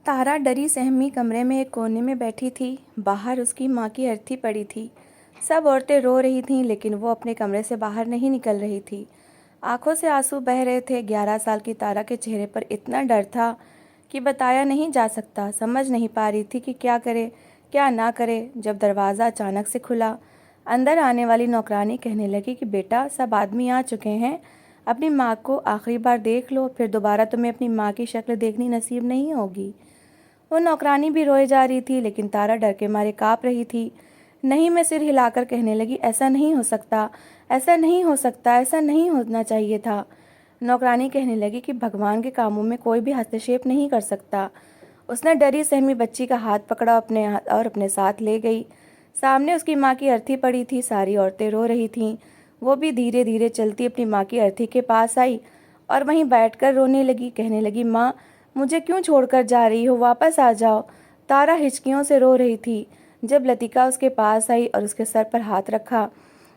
तारा डरी सहमी कमरे में एक कोने में बैठी थी। बाहर उसकी माँ की अर्थी पड़ी थी। सब औरतें रो रही थीं, लेकिन वो अपने कमरे से बाहर नहीं निकल रही थी। आंखों से आंसू बह रहे थे। 11 साल की तारा के चेहरे पर इतना डर था कि बताया नहीं जा सकता। समझ नहीं पा रही थी कि क्या करे, क्या ना करे। जब दरवाज़ा अचानक से खुला, अंदर आने वाली नौकरानी कहने लगी कि बेटा, सब आदमी आ चुके हैं, अपनी माँ को आखिरी बार देख लो, फिर दोबारा तुम्हें अपनी माँ की शक्ल देखनी नसीब नहीं होगी। वो नौकरानी भी रोए जा रही थी, लेकिन तारा डर के मारे काँप रही थी। नहीं, मैं सिर हिलाकर कहने लगी, ऐसा नहीं हो सकता, ऐसा नहीं हो सकता, ऐसा नहीं होना चाहिए था। नौकरानी कहने लगी कि भगवान के कामों में कोई भी हस्तक्षेप नहीं कर सकता। उसने डरी सहमी बच्ची का हाथ पकड़ा अपने हाथ और अपने साथ ले गई। सामने उसकी माँ की अर्थी पड़ी थी। सारी औरतें रो रही थीं। वो भी धीरे धीरे चलती अपनी माँ की अर्थी के पास आई और वहीं बैठकर रोने लगी। कहने लगी, माँ, मुझे क्यों छोड़कर जा रही हो, वापस आ जाओ। तारा हिचकियों से रो रही थी। जब लतिका उसके पास आई और उसके सर पर हाथ रखा,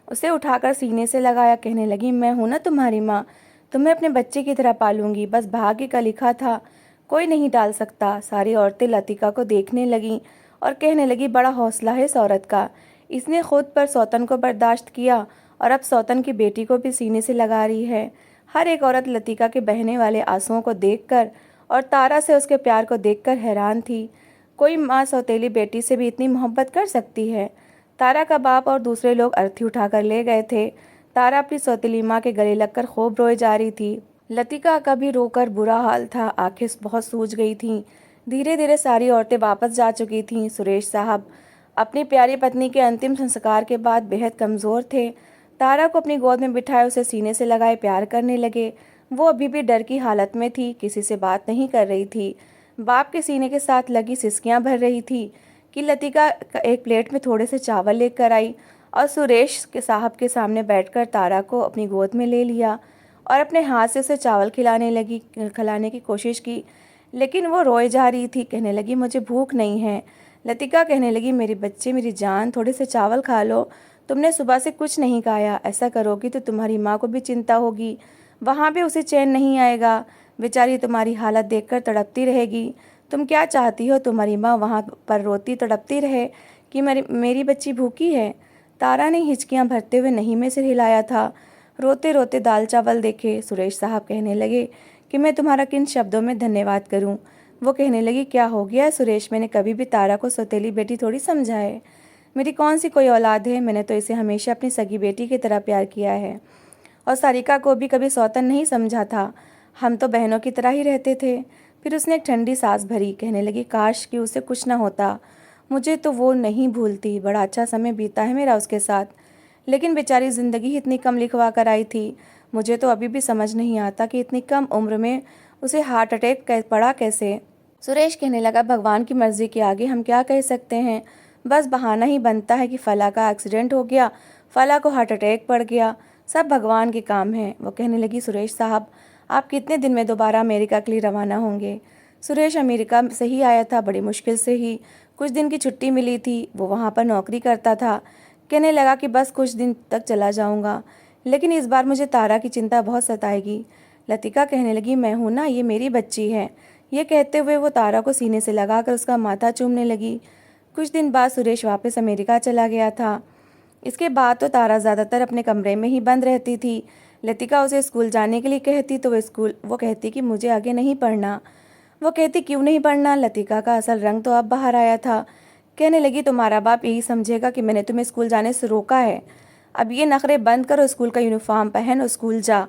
उसे उठाकर सीने से लगाया, कहने लगी, मैं हूं ना तुम्हारी माँ, तुम्हें अपने बच्चे की तरह पालूंगी। बस भाग्य का लिखा था, कोई नहीं टाल सकता। सारी औरतें लतिका को देखने लगीं और कहने लगी, बड़ा हौसला है इस औरत का, इसने खुद पर सौतन को बर्दाश्त किया और अब सौतन की बेटी को भी सीने से लगा रही है। हर एक औरत लतिका के बहने वाले आंसुओं को देखकर और तारा से उसके प्यार को देखकर हैरान थी। कोई माँ सौतेली बेटी से भी इतनी मोहब्बत कर सकती है। तारा का बाप और दूसरे लोग अर्थी उठाकर ले गए थे। तारा अपनी सौतेली माँ के गले लगकर खूब रोए जा रही थी। लतिका का भी रोकर बुरा हाल था, आंखें बहुत सूज गई थीं। धीरे धीरे सारी औरतें वापस जा चुकी थीं। सुरेश साहब अपनी प्यारी पत्नी के अंतिम संस्कार के बाद बेहद कमज़ोर थे। तारा को अपनी गोद में बिठाए उसे सीने से लगाए प्यार करने लगे। वो अभी भी डर की हालत में थी, किसी से बात नहीं कर रही थी। बाप के सीने के साथ लगी सिसकियां भर रही थी कि लतिका एक प्लेट में थोड़े से चावल लेकर आई और सुरेश के साहब के सामने बैठकर तारा को अपनी गोद में ले लिया और अपने हाथ से उसे चावल खिलाने की कोशिश की, लेकिन वो रोए जा रही थी। कहने लगी, मुझे भूख नहीं है। लतिका कहने लगी, मेरी बच्चे, मेरी जान, थोड़े से चावल खा लो, तुमने सुबह से कुछ नहीं खाया। ऐसा करोगी तो तुम्हारी माँ को भी चिंता होगी, वहाँ भी उसे चैन नहीं आएगा। बेचारी तुम्हारी हालत देखकर तड़पती रहेगी। तुम क्या चाहती हो, तुम्हारी माँ वहाँ पर रोती तड़पती रहे कि मेरी बच्ची भूखी है? तारा ने हिचकियाँ भरते हुए नहीं में सिर हिलाया था। रोते रोते दाल चावल देखे। सुरेश साहब कहने लगे कि मैं तुम्हारा किन शब्दों में धन्यवाद करूं। वो कहने लगी, क्या हो गया सुरेश, मैंने कभी भी तारा को सौतेली बेटी थोड़ी समझा है। मेरी कौन सी कोई औलाद है, मैंने तो इसे हमेशा अपनी सगी बेटी की तरह प्यार किया है और सारिका को भी कभी सौतन नहीं समझा था। हम तो बहनों की तरह ही रहते थे। फिर उसने एक ठंडी सांस भरी। कहने लगी, काश कि उसे कुछ ना होता, मुझे तो वो नहीं भूलती। बड़ा अच्छा समय बीता है मेरा उसके साथ, लेकिन बेचारी ज़िंदगी ही इतनी कम लिखवा कर आई थी। मुझे तो अभी भी समझ नहीं आता कि इतनी कम उम्र में उसे हार्ट अटैक पड़ा कैसे। सुरेश कहने लगा, भगवान की मर्जी के आगे हम क्या कह सकते हैं। बस बहाना ही बनता है कि फला का एक्सीडेंट हो गया, फला को हार्ट अटैक पड़ गया, सब भगवान के काम हैं। वो कहने लगी, सुरेश साहब, आप कितने दिन में दोबारा अमेरिका के लिए रवाना होंगे? सुरेश अमेरिका से ही आया था, बड़ी मुश्किल से ही कुछ दिन की छुट्टी मिली थी। वो वहाँ पर नौकरी करता था। कहने लगा कि बस कुछ दिन तक चला जाऊँगा, लेकिन इस बार मुझे तारा की चिंता बहुत सताएगी। लतिका कहने लगी, मैं हूँ ना, ये मेरी बच्ची है। ये कहते हुए वो तारा को सीने से लगाकर उसका माथा चूमने लगी। कुछ दिन बाद सुरेश वापस अमेरिका चला गया था। इसके बाद तो तारा ज़्यादातर अपने कमरे में ही बंद रहती थी। लतिका उसे स्कूल जाने के लिए कहती तो वो कहती कि मुझे आगे नहीं पढ़ना। वो कहती, क्यों नहीं पढ़ना? लतिका का असल रंग तो अब बाहर आया था। कहने लगी, तुम्हारा बाप यही समझेगा कि मैंने तुम्हें स्कूल जाने से रोका है। अब ये नखरे बंद करो, स्कूल का यूनिफॉर्म पहन और स्कूल जा,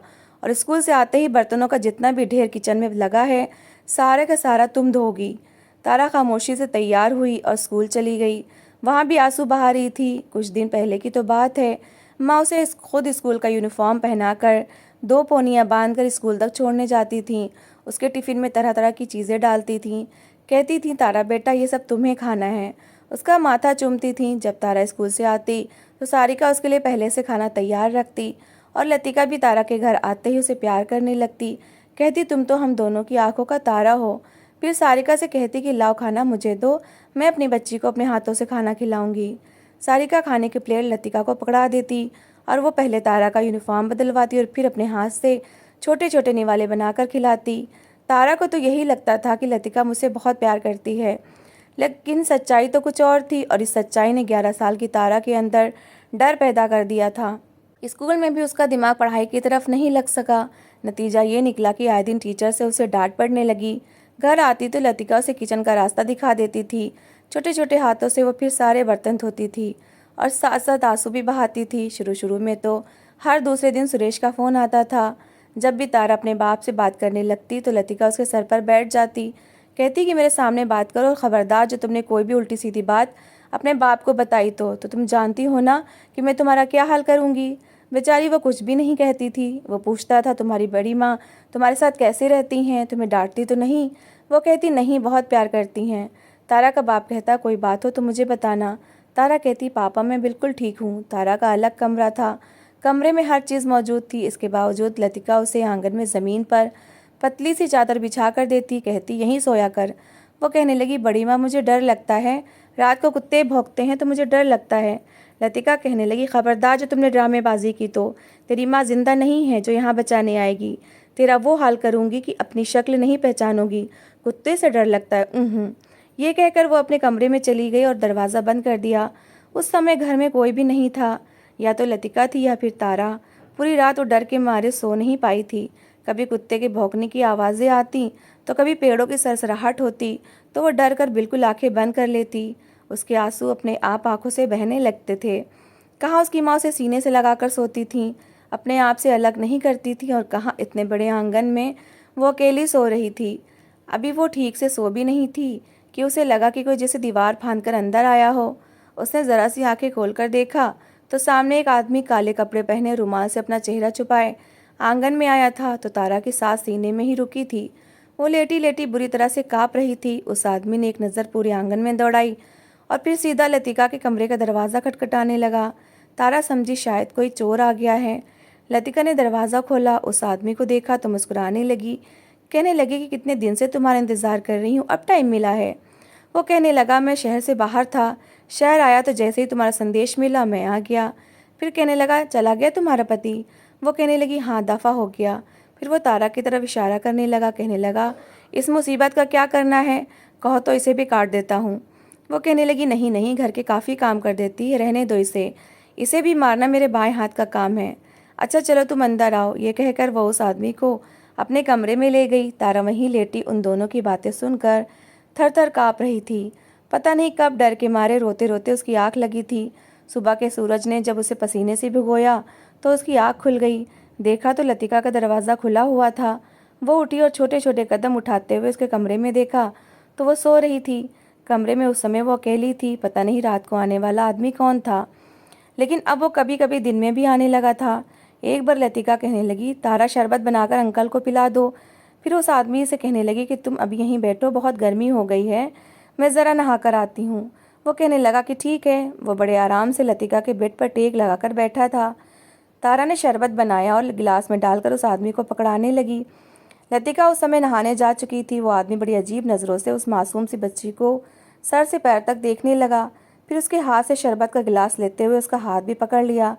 और स्कूल से आते ही बर्तनों का जितना भी ढेर किचन में लगा है, सारे का सारा तुम धोगी। तारा खामोशी से तैयार हुई और स्कूल चली गई। वहाँ भी आंसू बहा रही थी। कुछ दिन पहले की तो बात है, माँ उसे खुद स्कूल का यूनिफॉर्म पहनाकर 2 पोनियाँ बांधकर स्कूल तक छोड़ने जाती थीं। उसके टिफ़िन में तरह तरह की चीज़ें डालती थीं। कहती थीं, तारा बेटा, ये सब तुम्हें खाना है। उसका माथा चूमती थीं। जब तारा स्कूल से आती तो सारिका उसके लिए पहले से खाना तैयार रखती और लतिका भी तारा के घर आते ही उसे प्यार करने लगती। कहती, तुम तो हम दोनों की आंखों का तारा हो। फिर सारिका से कहती कि लाओ खाना मुझे दो, मैं अपनी बच्ची को अपने हाथों से खाना खिलाऊंगी। सारिका खाने की प्लेट लतिका को पकड़ा देती और वो पहले तारा का यूनिफॉर्म बदलवाती और फिर अपने हाथ से छोटे छोटे निवाले बनाकर खिलाती। तारा को तो यही लगता था कि लतिका मुझसे बहुत प्यार करती है, लेकिन सच्चाई तो कुछ और थी और इस सच्चाई ने 11 साल की तारा के अंदर डर पैदा कर दिया था। स्कूल में भी उसका दिमाग पढ़ाई की तरफ नहीं लग सका। नतीजा ये निकला कि आए दिन टीचर से उसे डांट पड़ने लगी। घर आती तो लतिका उसे किचन का रास्ता दिखा देती थी। छोटे छोटे हाथों से वो फिर सारे बर्तन धोती थी और साथ साथ आंसू भी बहाती थी। शुरू शुरू में तो हर दूसरे दिन सुरेश का फ़ोन आता था। जब भी तारा अपने बाप से बात करने लगती तो लतिका उसके सर पर बैठ जाती, कहती कि मेरे सामने बात करो और ख़बरदार जो तुमने कोई भी उल्टी सीधी बात अपने बाप को बताई तो तुम जानती हो ना कि मैं तुम्हारा क्या हाल करूँगी। बेचारी वो कुछ भी नहीं कहती थी। वो पूछता था तुम्हारी बड़ी माँ तुम्हारे साथ कैसे रहती हैं, तुम्हें डांटती तो नहीं। वो कहती नहीं, बहुत प्यार करती हैं। तारा का बाप कहता कोई बात हो तो मुझे बताना। तारा कहती पापा मैं बिल्कुल ठीक हूँ। तारा का अलग कमरा था, कमरे में हर चीज़ मौजूद थी। इसके बावजूद लतिका उसे आंगन में ज़मीन पर पतली सी चादर बिछा कर देती, कहती यहीं सोया कर। वो कहने लगी बड़ी माँ मुझे डर लगता है, रात को कुत्ते भौंकते हैं तो मुझे डर लगता है। लतिका कहने लगी खबरदार जो तुमने ड्रामेबाजी की तो तेरी माँ जिंदा नहीं है जो यहाँ बचाने आएगी। तेरा वो हाल करूँगी कि अपनी शक्ल नहीं पहचानोगी। कुत्ते से डर लगता है। ये कहकर वो अपने कमरे में चली गई और दरवाज़ा बंद कर दिया। उस समय घर में कोई भी नहीं था, या तो लतिका थी या फिर तारा। पूरी रात वो डर के मारे सो नहीं पाई थी। कभी कुत्ते के भौंकने की आवाज़ें आती तो कभी पेड़ों की सरसराहट होती तो वो डर कर बिल्कुल आंखें बंद कर लेती। उसके आंसू अपने आप आंखों से बहने लगते थे। कहाँ उसकी माँ उसे सीने से लगाकर सोती थी, अपने आप से अलग नहीं करती थी, और कहाँ इतने बड़े आंगन में वो अकेली सो रही थी। अभी वो ठीक से सो भी नहीं थी कि उसे लगा कि कोई जैसे दीवार फांद कर अंदर आया हो। उसने ज़रा सी आंखें खोलकर देखा तो सामने एक आदमी काले कपड़े पहने रुमाल से अपना चेहरा छुपाए आंगन में आया था। तो तारा की सांस सीने में ही रुकी थी। वो लेटी लेटी बुरी तरह से काँप रही थी। उस आदमी ने एक नज़र पूरे आंगन में दौड़ाई और फिर सीधा लतिका के कमरे का दरवाज़ा खटखटाने लगा। तारा समझी शायद कोई चोर आ गया है। लतिका ने दरवाज़ा खोला, उस आदमी को देखा तो मुस्कुराने लगी। कहने लगी कि कितने दिन से तुम्हारा इंतज़ार कर रही हूँ, अब टाइम मिला है। वो कहने लगा मैं शहर से बाहर था, शहर आया तो जैसे ही तुम्हारा संदेश मिला मैं आ गया। फिर कहने लगा चला गया तुम्हारा पति? वो कहने लगी हाँ, दफ़ा हो गया। फिर वो तारा की तरफ इशारा करने लगा, कहने लगा इस मुसीबत का क्या करना है, कहो तो इसे भी काट देता हूँ। वो कहने लगी नहीं नहीं, घर के काफ़ी काम कर देती है, रहने दो इसे भी मारना मेरे बाएं हाथ का काम है। अच्छा चलो तुम अंदर आओ। ये कहकर वो उस आदमी को अपने कमरे में ले गई। तारा वहीं लेटी उन दोनों की बातें सुनकर थर थर काँप रही थी। पता नहीं कब डर के मारे रोते रोते उसकी आँख लगी थी। सुबह के सूरज ने जब उसे पसीने से भिगोया तो उसकी आँख खुल गई। देखा तो लतिका का दरवाज़ा खुला हुआ था। वो उठी और छोटे छोटे कदम उठाते हुए उसके कमरे में देखा तो वो सो रही थी। कमरे में उस समय वो अकेली थी। पता नहीं रात को आने वाला आदमी कौन था, लेकिन अब वो कभी कभी दिन में भी आने लगा था। एक बार लतिका कहने लगी तारा शरबत बनाकर अंकल को पिला दो। फिर उस आदमी से कहने लगी कि तुम अभी यहीं बैठो, बहुत गर्मी हो गई है, मैं ज़रा नहा कर आती हूँ। वो कहने लगा कि ठीक है। वो बड़े आराम से लतिका के बेड पर टेक लगाकर बैठा था। तारा ने शरबत बनाया और गिलास में डालकर उस आदमी को पकड़ाने लगी। लतिका उस समय नहाने जा चुकी थी। वो आदमी बड़ी अजीब नज़रों से उस मासूम सी बच्ची को सर से पैर तक देखने लगा। फिर उसके हाथ से शरबत का गिलास लेते हुए उसका हाथ भी पकड़ लिया।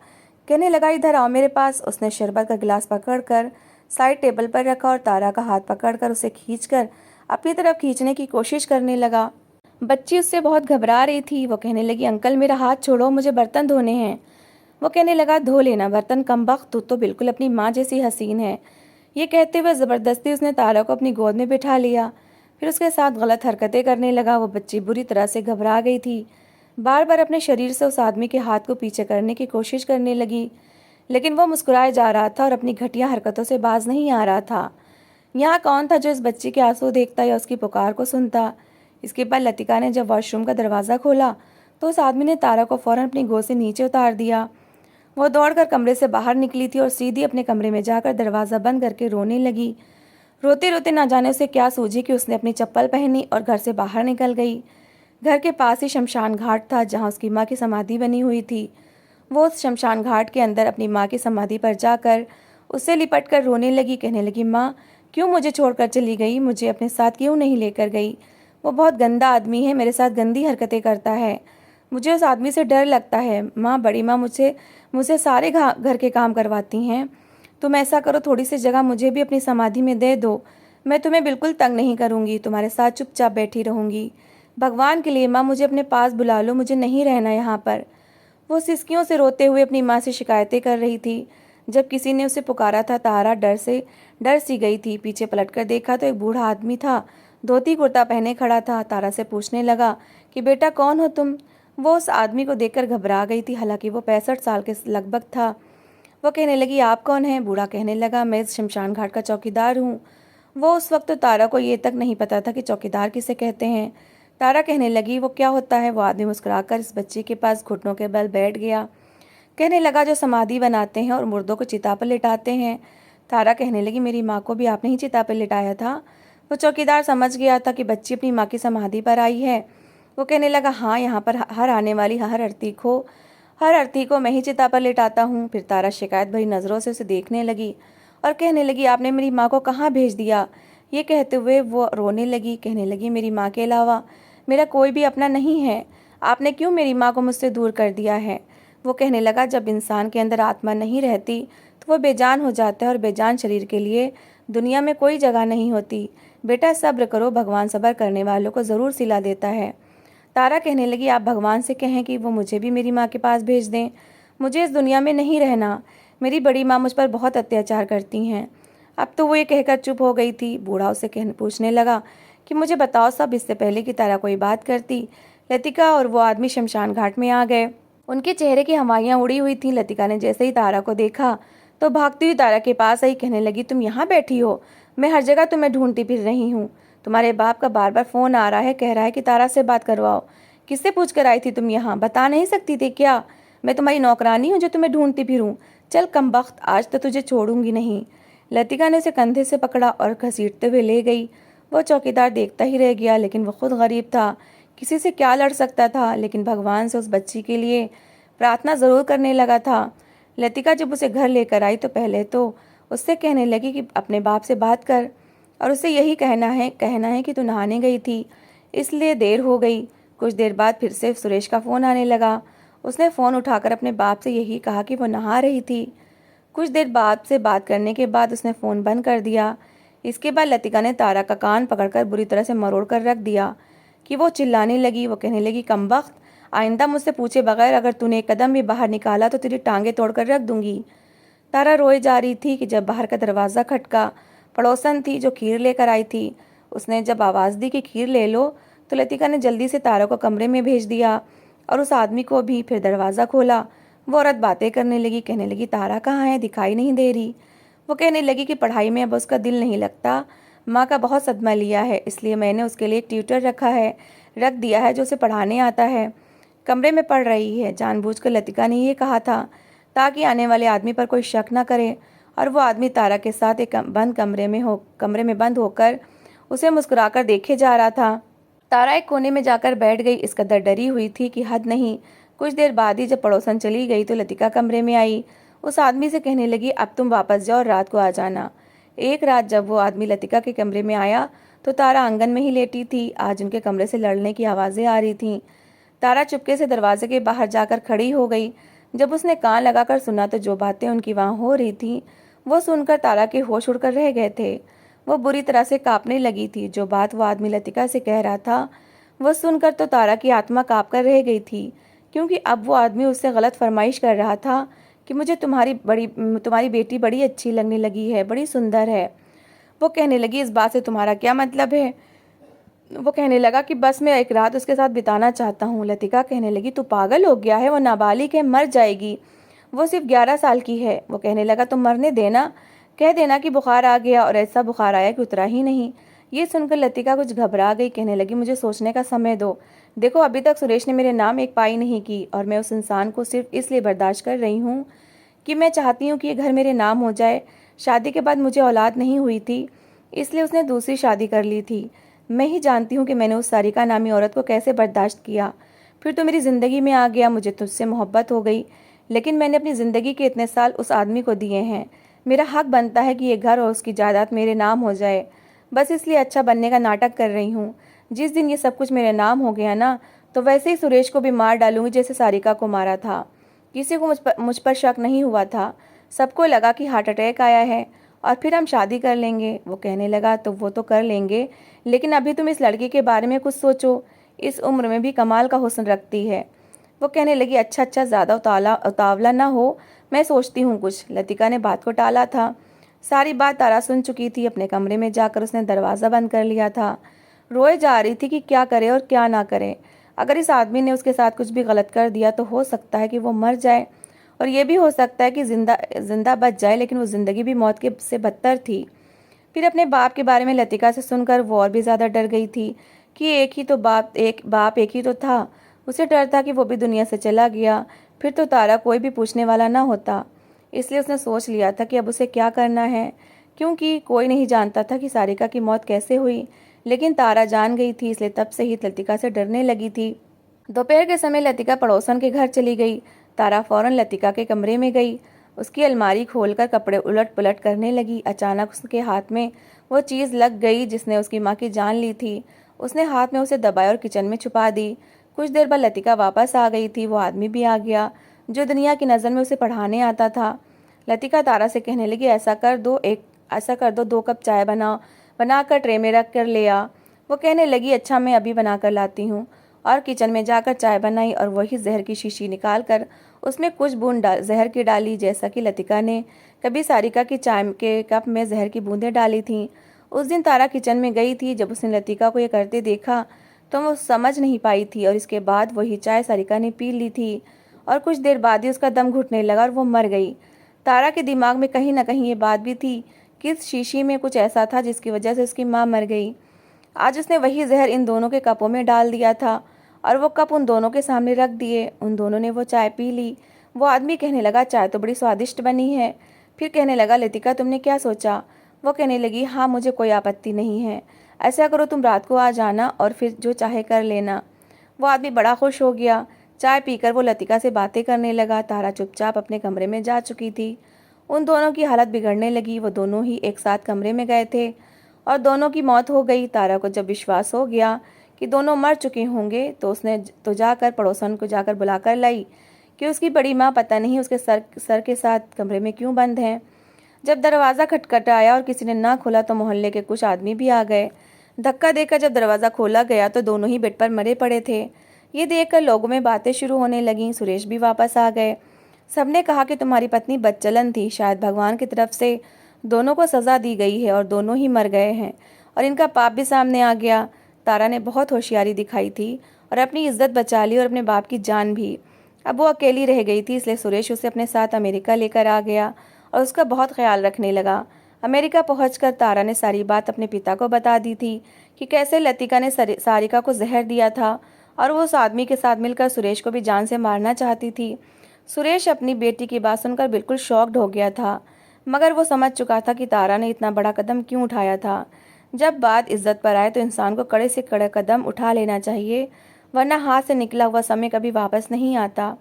कहने लगा इधर आओ मेरे पास। उसने शरबत का गिलास पकड़कर साइड टेबल पर रखा और तारा का हाथ पकड़कर उसे खींचकर अपनी तरफ खींचने की कोशिश करने लगा। बच्ची उससे बहुत घबरा रही थी। वो कहने लगी अंकल मेरा हाथ छोड़ो, मुझे बर्तन धोने हैं। वो कहने लगा धो लेना बर्तन, कमबख्त तू तो बिल्कुल अपनी माँ जैसी हसीन है। ये कहते हुए ज़बरदस्ती उसने तारा को अपनी गोद में बिठा लिया। फिर उसके साथ गलत हरकतें करने लगा। वो बच्ची बुरी तरह से घबरा गई थी। बार बार अपने शरीर से उस आदमी के हाथ को पीछे करने की कोशिश करने लगी, लेकिन वो मुस्कुराए जा रहा था और अपनी घटिया हरकतों से बाज नहीं आ रहा था। यहाँ कौन था जो इस बच्ची के आंसू देखता या उसकी पुकार को सुनता। इसके बाद लतिका ने जब वॉशरूम का दरवाज़ा खोला तो उस आदमी ने तारा को फ़ौरन अपनी गोद से नीचे उतार दिया। वो दौड़कर कमरे से बाहर निकली थी और सीधी अपने कमरे में जाकर दरवाज़ा बंद करके रोने लगी। रोते रोते ना जाने उसे क्या सूझी कि उसने अपनी चप्पल पहनी और घर से बाहर निकल गई। घर के पास ही शमशान घाट था जहाँ उसकी माँ की समाधि बनी हुई थी। वो उस शमशान घाट के अंदर अपनी माँ की समाधि पर जाकर उससे लिपट कर रोने लगी। कहने लगी माँ क्यों मुझे छोड़कर चली गई, मुझे अपने साथ क्यों नहीं लेकर गई। वो बहुत गंदा आदमी है, मेरे साथ गंदी हरकतें करता है, मुझे उस आदमी से डर लगता है। माँ बड़ी माँ मुझे मुझसे सारे घर के काम करवाती हैं। तुम ऐसा करो थोड़ी सी जगह मुझे भी अपनी समाधि में दे दो, मैं तुम्हें बिल्कुल तंग नहीं करूँगी, तुम्हारे साथ चुपचाप बैठी रहूँगी। भगवान के लिए माँ मुझे अपने पास बुला लो, मुझे नहीं रहना यहाँ पर। वो सिसकियों से रोते हुए अपनी माँ से शिकायतें कर रही थी। जब किसी ने उसे पुकारा था, तारा डर सी गई थी। पीछे पलटकर देखा तो एक बूढ़ा आदमी था, धोती कुर्ता पहने खड़ा था। तारा से पूछने लगा कि बेटा कौन हो तुम? वो उस आदमी को देखकर घबरा गई थी, हालांकि वो 65 साल के लगभग था। वो कहने लगी आप कौन हैं? बूढ़ा कहने लगा मैं इस शमशान घाट का चौकीदार हूँ। वो उस वक्त तो तारा को ये तक नहीं पता था कि चौकीदार किसे कहते हैं। तारा कहने लगी वो क्या होता है? वो आदमी मुस्कुराकर इस बच्ची के पास घुटनों के बल बैठ गया। कहने लगा जो समाधि बनाते हैं और मुर्दों को चिता पर लिटाते हैं। तारा कहने लगी मेरी माँ को भी आपने ही चिता पर लिटाया था? वो चौकीदार समझ गया था कि बच्ची अपनी माँ की समाधि पर आई है। वो कहने लगा हाँ, यहाँ पर हर आने वाली हर अर्थी को मैं ही चिता पर लिटाता हूँ। फिर तारा शिकायत भरी नज़रों से उसे देखने लगी और कहने लगी आपने मेरी माँ को कहाँ भेज दिया? ये कहते हुए वो रोने लगी। कहने लगी मेरी माँ के अलावा मेरा कोई भी अपना नहीं है। आपने क्यों मेरी माँ को मुझसे दूर कर दिया है? वो कहने लगा जब इंसान के अंदर आत्मा नहीं रहती तो वो बेजान हो जाता है और बेजान शरीर के लिए दुनिया में कोई जगह नहीं होती। बेटा सब्र करो, भगवान सब्र करने वालों को ज़रूर सिला देता है। तारा कहने लगी आप भगवान से कहें कि वो मुझे भी मेरी माँ के पास भेज दें। मुझे इस दुनिया में नहीं रहना। मेरी बड़ी माँ मुझ पर बहुत अत्याचार करती हैं। अब तो वो ये कहकर चुप हो गई थी। बूढ़ा उसे पूछने लगा कि मुझे बताओ सब। इससे पहले कि तारा कोई बात करती, लतिका और वो आदमी शमशान घाट में आ गए। उनके चेहरे की हवाइयाँ उड़ी हुई थीं। लतिका ने जैसे ही तारा को देखा तो भागती हुई तारा के पास आई। कहने लगी तुम यहाँ बैठी हो? मैं हर जगह तुम्हें ढूंढती फिर रही हूँ। तुम्हारे बाप का बार बार फ़ोन आ रहा है, कह रहा है कि तारा से बात करवाओ। किससे पूछ कर आई थी तुम यहाँ? बता नहीं सकती थी क्या? मैं तुम्हारी नौकरानी हूँ जो तुम्हें ढूंढती फिरूँ? चल कमबख्त, आज तो तुझे छोड़ूंगी नहीं। लतिका ने उसे कंधे से पकड़ा और घसीटते हुए ले गई। वो चौकीदार देखता ही रह गया, लेकिन वो खुद गरीब था, किसी से क्या लड़ सकता था, लेकिन भगवान से उस बच्ची के लिए प्रार्थना ज़रूर करने लगा था। लतिका जब उसे घर लेकर आई तो पहले तो उससे कहने लगी कि अपने बाप से बात कर और उसे यही कहना है कि तू नहाने गई थी इसलिए देर हो गई। कुछ देर बाद फिर से सुरेश का फ़ोन आने लगा। उसने फ़ोन उठाकर अपने बाप से यही कहा कि वो नहा रही थी। कुछ देर बाद से बात करने के बाद उसने फ़ोन बंद कर दिया। इसके बाद लतिका ने तारा का कान पकड़कर बुरी तरह से मरोड़ कर रख दिया कि वो चिल्लाने लगी। वो कहने लगी कमबख्त, आइंदा मुझसे पूछे बगैर अगर तूने एक कदम भी बाहर निकाला तो तेरी टांगें तोड़कर रख दूंगी। तारा रोए जा रही थी कि जब बाहर का दरवाज़ा खटका। पड़ोसन थी जो खीर लेकर आई थी। उसने जब आवाज़ दी कि खीर ले लो तो लतिका ने जल्दी से तारा को कमरे में भेज दिया और उस आदमी को भी। फिर दरवाज़ा खोला। वो औरत बातें करने लगी। कहने लगी तारा कहाँ है? दिखाई नहीं दे रही। वो कहने लगी कि पढ़ाई में अब उसका दिल नहीं लगता। माँ का बहुत सदमा लिया है, इसलिए मैंने उसके लिए एक ट्यूटर रख दिया है जो उसे पढ़ाने आता है। कमरे में पढ़ रही है। जानबूझकर लतिका ने ये कहा था ताकि आने वाले आदमी पर कोई शक न करे। और वो आदमी तारा के साथ एक बंद कमरे में बंद होकर उसे मुस्कुराकर देखे जा रहा था। तारा एक कोने में जाकर बैठ गई। इस कदर डरी हुई थी कि हद नहीं। कुछ देर बाद ही जब पड़ोसन चली गई तो लतिका कमरे में आई। उस आदमी से कहने लगी अब तुम वापस जाओ और रात को आ जाना। एक रात जब वो आदमी लतिका के कमरे में आया तो तारा आंगन में ही लेटी थी। आज उनके कमरे से लड़ने की आवाज़ें आ रही थीं। तारा चुपके से दरवाजे के बाहर जाकर खड़ी हो गई। जब उसने कान लगाकर सुना तो जो बातें उनकी वहाँ हो रही थीं वो सुनकर तारा के होश उड़कर रह गए थे। वो बुरी तरह से कांपने लगी थी। जो बात वो आदमी लतिका से कह रहा था वो सुनकर तो तारा की आत्मा काँप कर रह गई थी, क्योंकि अब वो आदमी उससे गलत फरमाइश कर रहा था कि मुझे तुम्हारी बेटी बड़ी अच्छी लगने लगी है, बड़ी सुंदर है। वो कहने लगी इस बात से तुम्हारा क्या मतलब है? वो कहने लगा कि बस मैं एक रात उसके साथ बिताना चाहता हूँ। लतिका कहने लगी तू पागल हो गया है? वो नाबालिग है, मर जाएगी। वो सिर्फ 11 साल की है। वो कहने लगा तुम मरने देना, कह देना कि बुखार आ गया, और ऐसा बुखार आया कि उतरा ही नहीं। ये सुनकर लतिका कुछ घबरा गई। कहने लगी मुझे सोचने का समय दो। देखो अभी तक सुरेश ने मेरे नाम एक पाई नहीं की और मैं उस इंसान को सिर्फ इसलिए बर्दाश्त कर रही हूँ कि मैं चाहती हूँ कि ये घर मेरे नाम हो जाए। शादी के बाद मुझे औलाद नहीं हुई थी, इसलिए उसने दूसरी शादी कर ली थी। मैं ही जानती हूँ कि मैंने उस सारिका नामी औरत को कैसे बर्दाश्त किया। फिर तो मेरी ज़िंदगी में आ गया, मुझे तुझसे मोहब्बत हो गई, लेकिन मैंने अपनी ज़िंदगी के इतने साल उस आदमी को दिए हैं। मेरा हक बनता है कि ये घर और उसकी जायदाद मेरे नाम हो जाए। बस इसलिए अच्छा बनने का नाटक कर रही हूँ। जिस दिन ये सब कुछ मेरे नाम हो गया ना, तो वैसे ही सुरेश को भी मार डालूंगी जैसे सारिका को मारा था। किसी को मुझ पर शक नहीं हुआ था। सबको लगा कि हार्ट अटैक आया है और फिर हम शादी कर लेंगे। वो कहने लगा, तो वो तो कर लेंगे, लेकिन अभी तुम इस लड़की के बारे में कुछ सोचो, इस उम्र में भी कमाल का हुस्न रखती है। वो कहने लगी, अच्छा अच्छा, ज़्यादा उतावला ना हो, मैं सोचती हूँ कुछ। लतिका ने बात को टाला था। सारी बात तारा सुन चुकी थी। अपने कमरे में जाकर उसने दरवाज़ा बंद कर लिया था। रोए जा रही थी कि क्या करे और क्या ना करे। अगर इस आदमी ने उसके साथ कुछ भी गलत कर दिया तो हो सकता है कि वो मर जाए, और ये भी हो सकता है कि जिंदा बच जाए, लेकिन वो ज़िंदगी भी मौत के से बदतर थी। फिर अपने बाप के बारे में लतिका से सुनकर वो और भी ज़्यादा डर गई थी कि एक बाप एक ही तो था। उसे डर था कि वो भी दुनिया से चला गया, फिर तो तारा कोई भी पूछने वाला ना होता। इसलिए उसने सोच लिया था कि अब उसे क्या करना है, क्योंकि कोई नहीं जानता था कि सारिका की मौत कैसे हुई। लेकिन तारा जान गई थी, इसलिए तब से ही लतिका से डरने लगी थी। दोपहर के समय लतिका पड़ोसन के घर चली गई। तारा फौरन लतिका के कमरे में गई। उसकी अलमारी खोलकर कपड़े उलट पुलट करने लगी। अचानक उसके हाथ में वो चीज़ लग गई जिसने उसकी माँ की जान ली थी। उसने हाथ में उसे दबाया और किचन में छुपा दी। कुछ देर बाद लतिका वापस आ गई थी। वो आदमी भी आ गया जो दुनिया की नज़र में उसे पढ़ाने आता था। लतिका तारा से कहने लगी, ऐसा कर दो, 2 कप चाय बनाकर ट्रे में रख कर ले आ। वो कहने लगी, अच्छा मैं अभी बना कर लाती हूँ। और किचन में जाकर चाय बनाई और वही जहर की शीशी निकाल कर उसमें कुछ बूंद जहर की डाली, जैसा कि लतिका ने कभी सारिका की चाय के कप में जहर की बूंदें डाली थीं। उस दिन तारा किचन में गई थी। जब उसने लतिका को ये करते देखा तो वो समझ नहीं पाई थी, और इसके बाद वही चाय सारिका ने पी ली थी और कुछ देर बाद ही उसका दम घुटने लगा और वो मर गई। तारा के दिमाग में कहीं ना कहीं ये बात भी थी कि इस शीशी में कुछ ऐसा था जिसकी वजह से उसकी माँ मर गई। आज उसने वही जहर इन दोनों के कपों में डाल दिया था और वो कप उन दोनों के सामने रख दिए। उन दोनों ने वो चाय पी ली। वो आदमी कहने लगा, चाय तो बड़ी स्वादिष्ट बनी है। फिर कहने लगा, लतिका तुमने क्या सोचा? वो कहने लगी, हाँ मुझे कोई आपत्ति नहीं है। ऐसा करो, तुम रात को आ जाना और फिर जो चाहे कर लेना। वो आदमी बड़ा खुश हो गया। चाय पीकर वो लतिका से बातें करने लगा। तारा चुपचाप अपने कमरे में जा चुकी थी। उन दोनों की हालत बिगड़ने लगी। वो दोनों ही एक साथ कमरे में गए थे और दोनों की मौत हो गई। तारा को जब विश्वास हो गया कि दोनों मर चुके होंगे तो उसने तो जाकर पड़ोसन को जाकर बुलाकर लाई कि उसकी बड़ी माँ पता नहीं उसके सर के साथ कमरे में क्यों बंद है। जब दरवाज़ा खटखटाया और किसी ने ना खोला तो मोहल्ले के कुछ आदमी भी आ गए। धक्का देकर जब दरवाज़ा खोला गया तो दोनों ही बेड पर मरे पड़े थे। ये देखकर लोगों में बातें शुरू होने लगीं। सुरेश भी वापस आ गए। सबने कहा कि तुम्हारी पत्नी बदचलन थी, शायद भगवान की तरफ से दोनों को सज़ा दी गई है और दोनों ही मर गए हैं और इनका पाप भी सामने आ गया। तारा ने बहुत होशियारी दिखाई थी और अपनी इज्जत बचा ली और अपने बाप की जान भी। अब वो अकेली रह गई थी, इसलिए सुरेश उसे अपने साथ अमेरिका लेकर आ गया और उसका बहुत ख्याल रखने लगा। अमेरिका पहुंचकर तारा ने सारी बात अपने पिता को बता दी थी कि कैसे लतिका ने सारिका को जहर दिया था और वो उस आदमी के साथ मिलकर सुरेश को भी जान से मारना चाहती थी। सुरेश अपनी बेटी की बात सुनकर बिल्कुल शॉक्ड हो गया था, मगर वो समझ चुका था कि तारा ने इतना बड़ा कदम क्यों उठाया था। जब बात इज्जत पर आए तो इंसान को कड़े से कड़ा कदम उठा लेना चाहिए, वरना हाथ से निकला हुआ समय कभी वापस नहीं आता।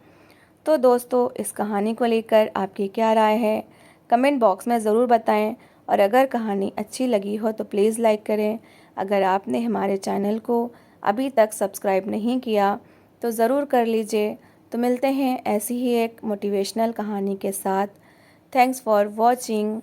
तो दोस्तों, इस कहानी को लेकर आपकी क्या राय है, कमेंट बॉक्स में ज़रूर बताएं। और अगर कहानी अच्छी लगी हो तो प्लीज़ लाइक करें। अगर आपने हमारे चैनल को अभी तक सब्सक्राइब नहीं किया तो ज़रूर कर लीजिए। तो मिलते हैं ऐसी ही एक मोटिवेशनल कहानी के साथ। Thanks for watching.